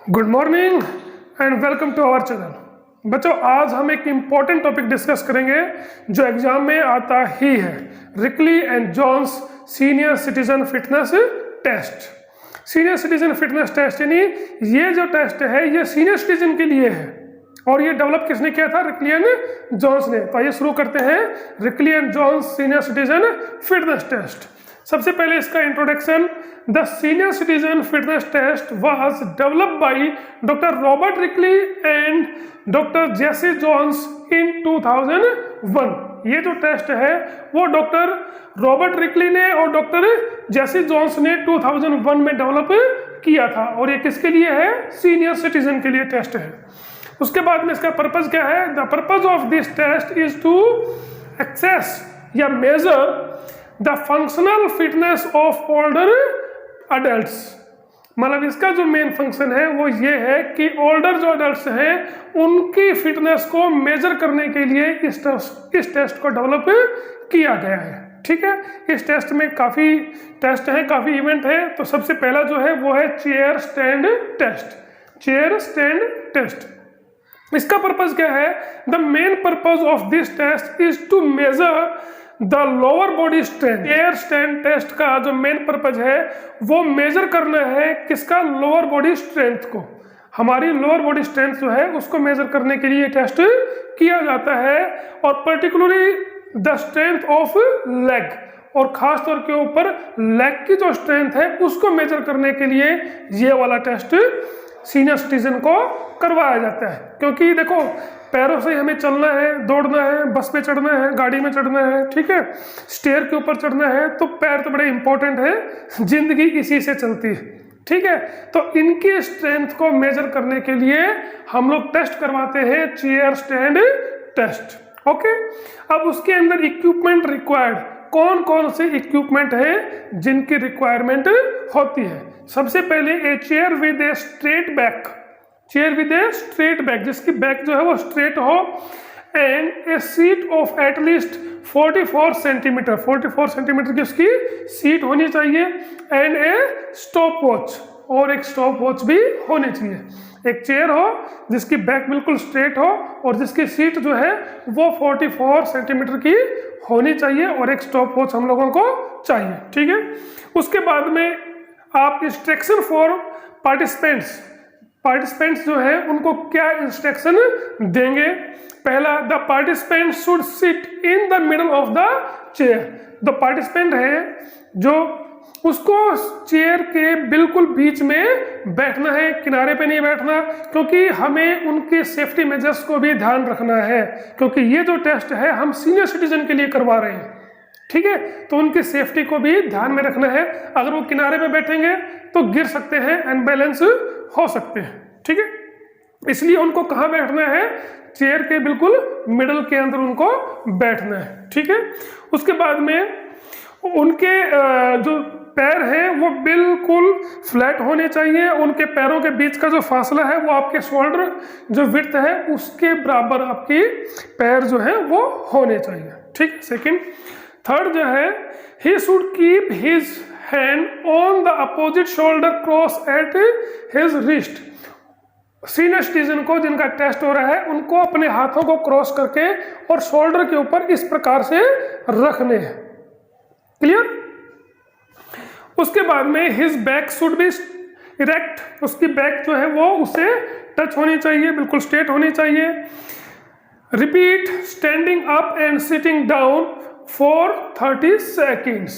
Good morning and welcome to our channel. बच्चों, आज हम एक इम्पॉर्टेंट टॉपिक डिस्कस करेंगे जो एग्जाम में आता ही है, Rikli and Jones senior citizen fitness test. Senior citizen fitness test यानी ये जो टेस्ट है ये सीनियर सिटीजन के लिए है और ये डेवलप किसने किया था? रिकली एंड जोन्स ने। तो आइए शुरू करते हैं Rikli and Jones senior citizen fitness test. सबसे पहले इसका introduction. The senior citizen fitness test was developed by doctor Robert Rikli and doctor Jessie Jones in 2001। ये जो टेस्ट है वो डॉक्टर रॉबर्ट रिकली ने और डॉक्टर जेसी जोन्स ने 2001 में डेवलप किया था और ये किसके लिए है? सीनियर सिटीजन के लिए टेस्ट है। उसके बाद में इसका पर्पज क्या है? The purpose of this test is to assess या measure the functional fitness of older adults. मतलब इसका जो मेन फंक्शन है वो ये है कि ओल्डर जो अडल्ट्स हैं उनकी फिटनेस को मेजर करने के लिए इस टेस्ट को डेवलप किया गया है। ठीक है, इस टेस्ट में काफ़ी टेस्ट हैं, काफ़ी इवेंट है। तो सबसे पहला जो है वो है chair stand test. Chair stand test, इसका पर्पज क्या है? The main purpose of this test is to measure the lower body strength. Chair stand test का जो मेन पर्पज है वो मेजर करना है किसका? लोअर बॉडी स्ट्रेंथ को। हमारी लोअर बॉडी स्ट्रेंथ जो है उसको मेजर करने के लिए टेस्ट किया जाता है और particularly the strength of leg, और खास तौर के ऊपर लेग की जो स्ट्रेंथ है उसको मेजर करने के लिए ये वाला टेस्ट सीनियर सिटीजन को करवाया जाता है। क्योंकि देखो, पैरों से हमें चलना है, दौड़ना है, बस पे चढ़ना है, गाड़ी में चढ़ना है, ठीक है, स्टेयर के ऊपर चढ़ना है, तो पैर तो बड़े इंपॉर्टेंट है, जिंदगी इसी से चलती है। ठीक है, तो इनकी स्ट्रेंथ को मेजर करने के लिए हम लोग टेस्ट करवाते हैं चेयर स्टैंड टेस्ट। ओके, अब उसके अंदर इक्विपमेंट रिक्वायर्ड, कौन कौन से इक्विपमेंट है जिनकी रिक्वायरमेंट होती है? सबसे पहले a chair with a straight back, chair with a straight back, जिसकी बैक जो है वो स्ट्रेट हो, and A seat of at least 44 centimetre, 44 centimetre की उसकी सीट होनी चाहिए, एंड ए स्टॉप वॉच, और एक स्टॉप वॉच भी होनी चाहिए। एक चेयर हो जिसकी बैक बिल्कुल स्ट्रेट हो और जिसकी सीट जो है वो 44 सेंटीमीटर की होनी चाहिए, और एक स्टॉप वॉच हम लोगों को चाहिए। ठीक है, उसके बाद में आप इंस्ट्रक्शन फॉर पार्टिसिपेंट्स जो है उनको क्या इंस्ट्रक्शन देंगे? पहला, the participant should sit in the middle of the chair. The participant है जो उसको चेयर के बिल्कुल बीच में बैठना है, किनारे पे नहीं बैठना, क्योंकि हमें उनके सेफ्टी मेजर्स को भी ध्यान रखना है, क्योंकि ये जो टेस्ट है हम सीनियर सिटीजन के लिए करवा रहे हैं। ठीक है, तो उनकी सेफ्टी को भी ध्यान में रखना है। अगर वो किनारे पे बैठेंगे तो गिर सकते हैं, अनबैलेंस हो सकते हैं। ठीक है, इसलिए उनको कहाँ बैठना है? चेयर के बिल्कुल मिडल के अंदर उनको बैठना है। ठीक है, उसके बाद में उनके जो पैर हैं वो बिल्कुल फ्लैट होने चाहिए। उनके पैरों के बीच का जो फासला है वो आपके शोल्डर जो विड्थ है उसके बराबर आपकी पैर जो है वो होने चाहिए। ठीक है, सेकंड। थर्ड जो है, he should keep his hand on the opposite shoulder cross at his wrist. Senior citizen को जिनका टेस्ट हो रहा है उनको अपने हाथों को क्रॉस करके और शोल्डर के ऊपर इस प्रकार से रखने हैं। क्लियर? उसके बाद में his back should be erect, उसकी बैक जो है वो उसे टच होनी चाहिए, बिल्कुल स्ट्रेट होनी चाहिए। Repeat standing up and sitting down for 30 seconds,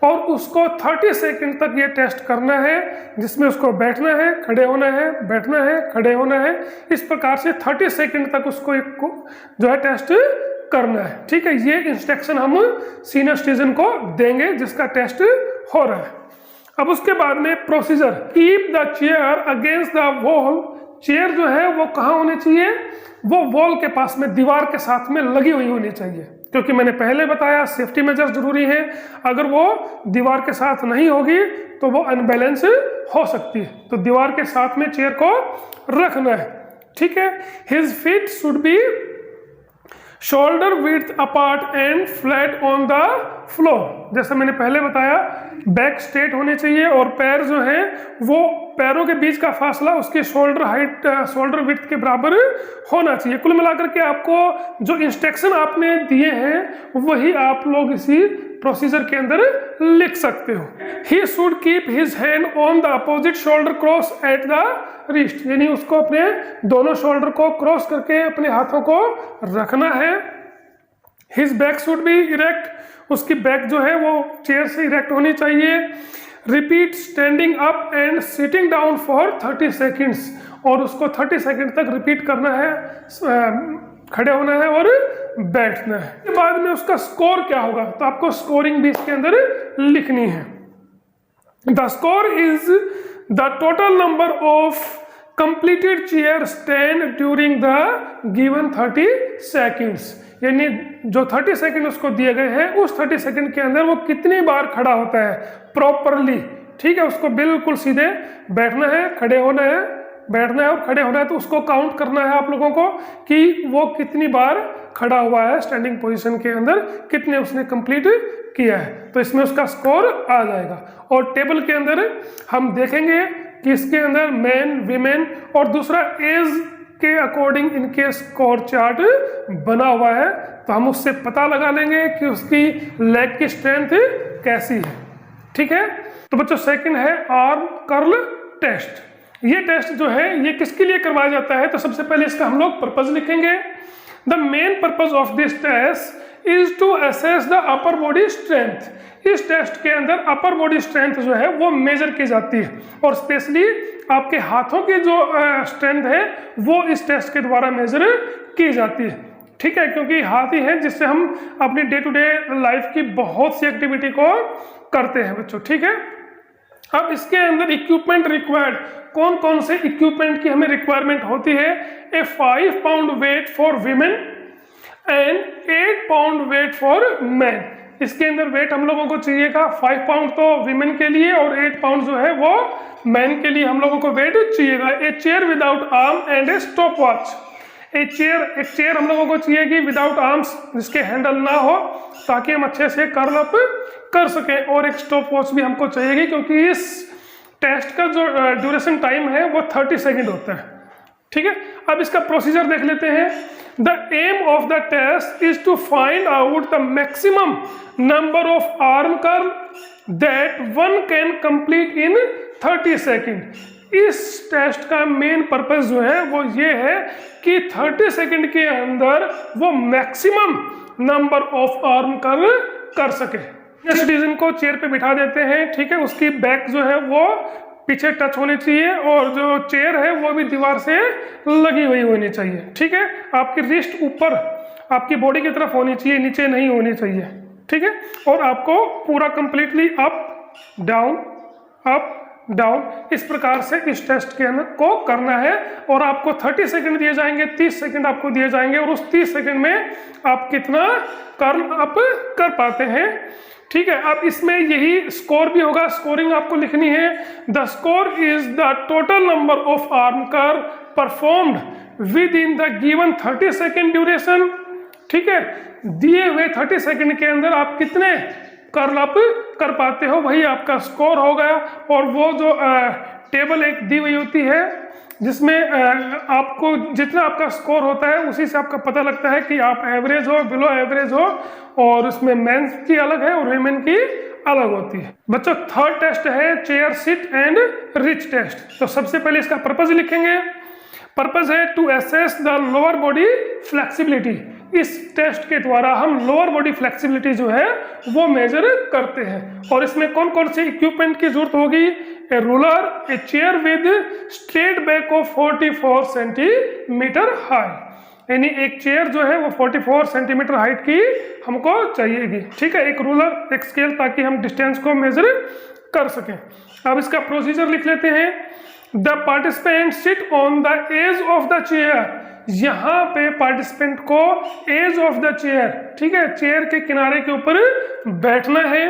और उसको 30 सेकेंड तक ये टेस्ट करना है, जिसमें उसको बैठना है, खड़े होना है, बैठना है, खड़े होना है, इस प्रकार से 30 सेकेंड तक उसको जो है टेस्ट करना है। ठीक है, ये इंस्ट्रक्शन हम सीनियर सिटीजन को देंगे जिसका टेस्ट हो रहा है। अब उसके बाद में procedure, keep the chair against the wall. Chair जो है वो कहाँ होनी चाहिए? वो वॉल के पास में, दीवार के साथ में लगी हुई होनी चाहिए, क्योंकि मैंने पहले बताया सेफ्टी मेजर्स जरूरी है। अगर वो दीवार के साथ नहीं होगी तो वो अनबैलेंस हो सकती है, तो दीवार के साथ में चेयर को रखना है। ठीक है, his feet should be shoulder width apart and flat on the floor. जैसे मैंने पहले बताया, बैक स्ट्रेट होनी चाहिए और पैर जो है वो पैरों के बीच का फासला उसके शोल्डर हाइट, शोल्डर विड्थ के बराबर होना चाहिए। कुल मिलाकर के आपको जो इंस्ट्रक्शन आपने दिए हैं वही आप लोग इसी प्रोसीजर के अंदर लिख सकते हो। He should keep his hand on the opposite shoulder cross at the wrist, यानी उसको अपने दोनों शोल्डर को क्रॉस करके अपने हाथों को रखना है। His back should be erect, उसकी बैक जो है वो चेयर से इरेक्ट होनी चाहिए। Repeat standing up and sitting down for 30 seconds, और उसको 30 सेकेंड तक रिपीट करना है, खड़े होना है और बैठना है। के बाद में उसका स्कोर क्या होगा, तो आपको स्कोरिंग भी इसके अंदर लिखनी है। The score is the total number of completed chair stand during the given 30 seconds, यानी जो 30 सेकेंड उसको दिए गए हैं उस 30 सेकेंड के अंदर वो कितनी बार खड़ा होता है प्रॉपरली। ठीक है, उसको बिल्कुल सीधे बैठना है, खड़े होना है, बैठना है और खड़े होना है, तो उसको काउंट करना है आप लोगों को कि वो कितनी बार खड़ा हुआ है स्टैंडिंग पोजीशन के अंदर, कितने उसने कंप्लीट किया है, तो इसमें उसका स्कोर आ जाएगा। और टेबल के अंदर हम देखेंगे कि इसके अंदर मैन, वीमेन और दूसरा एज के अकॉर्डिंग इनके स्कोर चार्ट बना हुआ है, तो हम उससे पता लगा लेंगे कि उसकी लेग की स्ट्रेंथ कैसी है। ठीक है, तो बच्चों सेकंड है आर्म कर्ल टेस्ट। ये टेस्ट जो है ये किसके लिए करवाया जाता है, तो सबसे पहले इसका हम लोग पर्पज लिखेंगे। The main purpose of this test is to assess the upper body strength. इस टेस्ट के अंदर अपर बॉडी स्ट्रेंथ जो है वो मेजर की जाती है, और स्पेशली आपके हाथों की जो स्ट्रेंथ है वो इस टेस्ट के द्वारा मेजर की जाती है। ठीक है, क्योंकि हाथ ही है जिससे हम अपनी डे टू डे लाइफ की बहुत सी एक्टिविटी को करते हैं बच्चों। ठीक है, अब इसके अंदर इक्विपमेंट रिक्वायर्ड, कौन कौन से इक्विपमेंट की हमें रिक्वायरमेंट होती है। A 5 pound weight for women and 8 pound weight for man. इसके अंदर वेट हम लोगों को चाहिएगा 5 पाउंड तो वीमेन के लिए और 8 पाउंड जो है वो मैन के लिए हम लोगों को वेट चाहिएगा। A chair without arm and A stop watch. एक चेयर हम लोगों को चाहिएगी विदाउट आर्म्स, जिसके हैंडल ना हो, ताकि हम अच्छे से कर्ल अप कर सकें, और एक स्टॉप वॉच भी हमको चाहिएगी, क्योंकि इस टेस्ट का जो ड्यूरेशन टाइम है वो 30 सेकेंड होता है। ठीक है, अब इसका प्रोसीजर देख लेते हैं। The aim of the test is to find out the maximum number of arm curl that one can complete in 30 second. इस टेस्ट का मेन पर्पस जो है वो ये है कि 30 सेकेंड के अंदर वो maximum number of arm curl कर सके। सिटीजन को चेयर पे बिठा देते हैं, ठीक है, उसकी बैक जो है वो पीछे टच होनी चाहिए और जो चेयर है वो भी दीवार से लगी हुई होनी चाहिए। ठीक है, आपकी रिस्ट ऊपर आपकी बॉडी की तरफ होनी चाहिए, नीचे नहीं होनी चाहिए। ठीक है, और आपको पूरा कंप्लीटली अप डाउन इस प्रकार से इस टेस्ट के अंदर को करना है, और आपको 30 सेकंड दिए जाएंगे, 30 सेकंड आपको दिए जाएंगे, और उस 30 सेकंड में आप कितना कर्ल अप कर पाते हैं। ठीक है, अब इसमें यही स्कोर भी होगा, स्कोरिंग आपको लिखनी है। The score is the total number of arm curl performed with in the given 30 second duration. ठीक है, दिए हुए 30 सेकेंड के अंदर आप कितने कर्ल अप कर पाते हो, वही आपका स्कोर होगा। और वो जो टेबल एक दी हुई होती है जिसमें आपको जितना आपका स्कोर होता है उसी से आपका पता लगता है कि आप एवरेज हो, बिलो एवरेज हो, और उसमें मेंस की अलग है और वीमेन की अलग होती है। बच्चों थर्ड टेस्ट है chair sit and reach test. तो सबसे पहले इसका पर्पज लिखेंगे। पर्पज है to assess the lower body flexibility. इस टेस्ट के द्वारा हम लोअर बॉडी फ्लेक्सिबिलिटी जो है वो मेजर करते हैं, और इसमें कौन कौन से इक्विपमेंट की जरूरत होगी। ए ruler, a chair with straight back of 44 centimetre high, यानी एक चेयर जो है वो 44 सेंटीमीटर हाइट की हमको चाहिएगी। ठीक है, एक रूलर, एक स्केल, ताकि हम डिस्टेंस को मेजर कर सकें। अब इसका प्रोसीजर लिख लेते हैं। The participant sit on the edge of the chair. यहाँ पे पार्टिसिपेंट को एज ऑफ द चेयर, ठीक है, चेयर के किनारे के ऊपर बैठना है।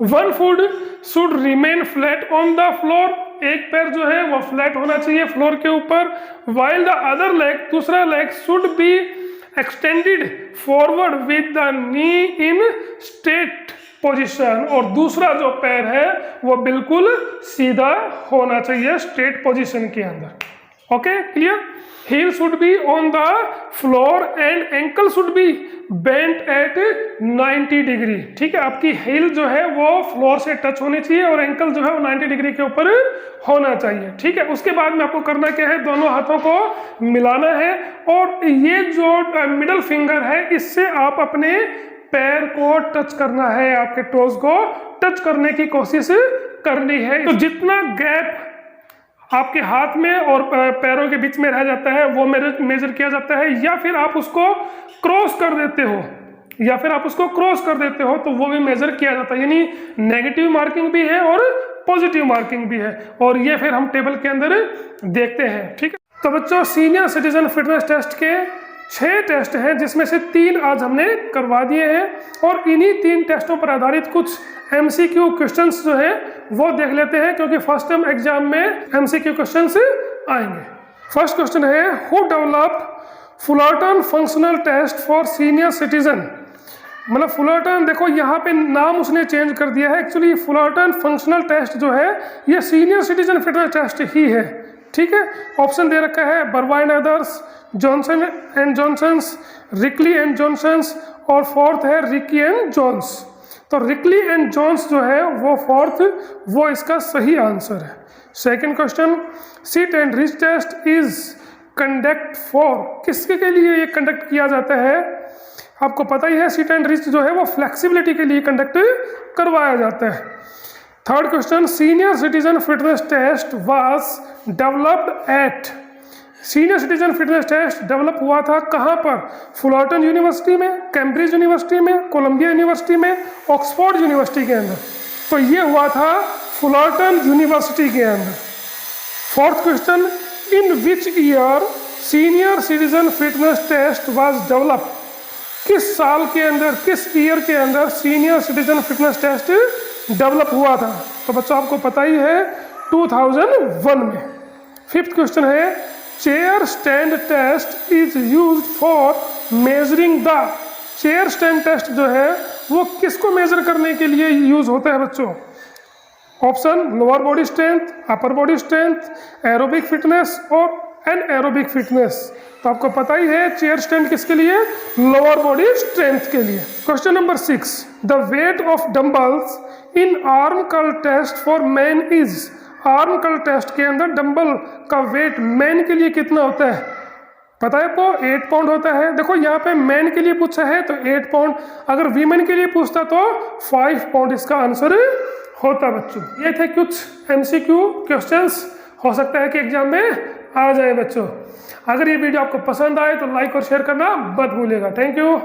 One foot should remain flat on the floor. एक पैर जो है वो फ्लैट होना चाहिए फ्लोर के ऊपर। वाइल द अदर लेग, दूसरा leg should be extended forward with the knee in straight position, और दूसरा जो पैर है वो बिल्कुल सीधा होना चाहिए स्ट्रेट पोजीशन के अंदर। Okay, clear? heel should be on the floor and ankle should be bent at 90 degree. ठीक है, आपकी heel जो है वो फ्लोर से टच होनी चाहिए और एंकल जो है वो 90 डिग्री के ऊपर होना चाहिए। ठीक है, उसके बाद में आपको करना क्या है, दोनों हाथों को मिलाना है और ये जो मिडल फिंगर है इससे आप अपने पैर को टच करना है, आपके टोज को टच करने की कोशिश करनी है। तो जितना गैप आपके हाथ में और पैरों के बीच में रह जाता है वो मेजर किया जाता है, या फिर आप उसको क्रॉस कर देते हो तो वो भी मेजर किया जाता है। यानी नेगेटिव मार्किंग भी है और पॉजिटिव मार्किंग भी है, और ये फिर हम टेबल के अंदर देखते हैं। ठीक है, तो बच्चों सीनियर सिटीजन फिटनेस टेस्ट के 6 टेस्ट हैं, जिसमें से 3 आज हमने करवा दिए हैं, और इन्हीं 3 टेस्टों पर आधारित कुछ MCQ क्वेश्चंस जो है वो देख लेते हैं, क्योंकि फर्स्ट टर्म एग्जाम में MCQ क्वेश्चंस आएंगे। फर्स्ट क्वेश्चन है, who developed Fullerton functional test for senior citizen. मतलब फुलरटन, देखो यहाँ पे नाम उसने चेंज कर दिया है, एक्चुअली फुलरटन फंक्शनल टेस्ट जो है ये सीनियर सिटीजन फिटनेस टेस्ट ही है। ठीक है, ऑप्शन दे रखा है बर्वा and others, Johnson and Johnsons, Rikli and Johnsons, और फोर्थ है रिकी एंड जॉन्स। तो रिकली एंड जॉन्स जो है वो फोर्थ, वो इसका सही आंसर है। Second question, sit and reach test is conduct for, किसके के लिए ये कंडक्ट किया जाता है? आपको पता ही है, सिट एंड रिच जो है वो फ्लेक्सिबिलिटी के लिए कंडक्ट करवाया जाता है। Third question, senior citizen fitness test was developed at, senior citizen fitness test develop हुआ था कहाँ पर? फुलरटन यूनिवर्सिटी में, कैम्ब्रिज यूनिवर्सिटी में, कोलंबिया यूनिवर्सिटी में, ऑक्सफोर्ड यूनिवर्सिटी के अंदर। तो ये हुआ था फुलरटन यूनिवर्सिटी के अंदर। Fourth question, in which year senior citizen fitness test was develop, किस साल के अंदर, किस ईयर के अंदर senior citizen fitness test develop हुआ था? तो बच्चों आपको पता ही है 2001 में। फिफ्थ क्वेश्चन है, chair stand test is used for measuring the, chair stand test जो है वो किसको मेजर करने के लिए यूज होता है बच्चों? ऑप्शन, लोअर बॉडी स्ट्रेंथ, अपर बॉडी स्ट्रेंथ, एरोबिक फिटनेस और एनएरोबिक फिटनेस। तो आपको पता ही है चेयर स्टैंड किसके लिए? लोअर बॉडी स्ट्रेंथ के लिए। Question number 6, the weight of dumbbells in arm curl test for man is, arm curl test के अंदर डंबल का वेट मैन के लिए कितना होता है? पता है आपको? 8 पाउंड होता है। देखो यहाँ पे मैन के लिए पूछा है तो 8 पाउंड, अगर वीमेन के लिए पूछता तो 5 पाउंड इसका आंसर होता बच्चों। ये थे कुछ MCQ क्वेश्चंस, हो सकता है कि एग्जाम में आ जाए बच्चों। अगर ये वीडियो आपको पसंद आए तो लाइक और शेयर करना मत भूलिएगा। Thank you.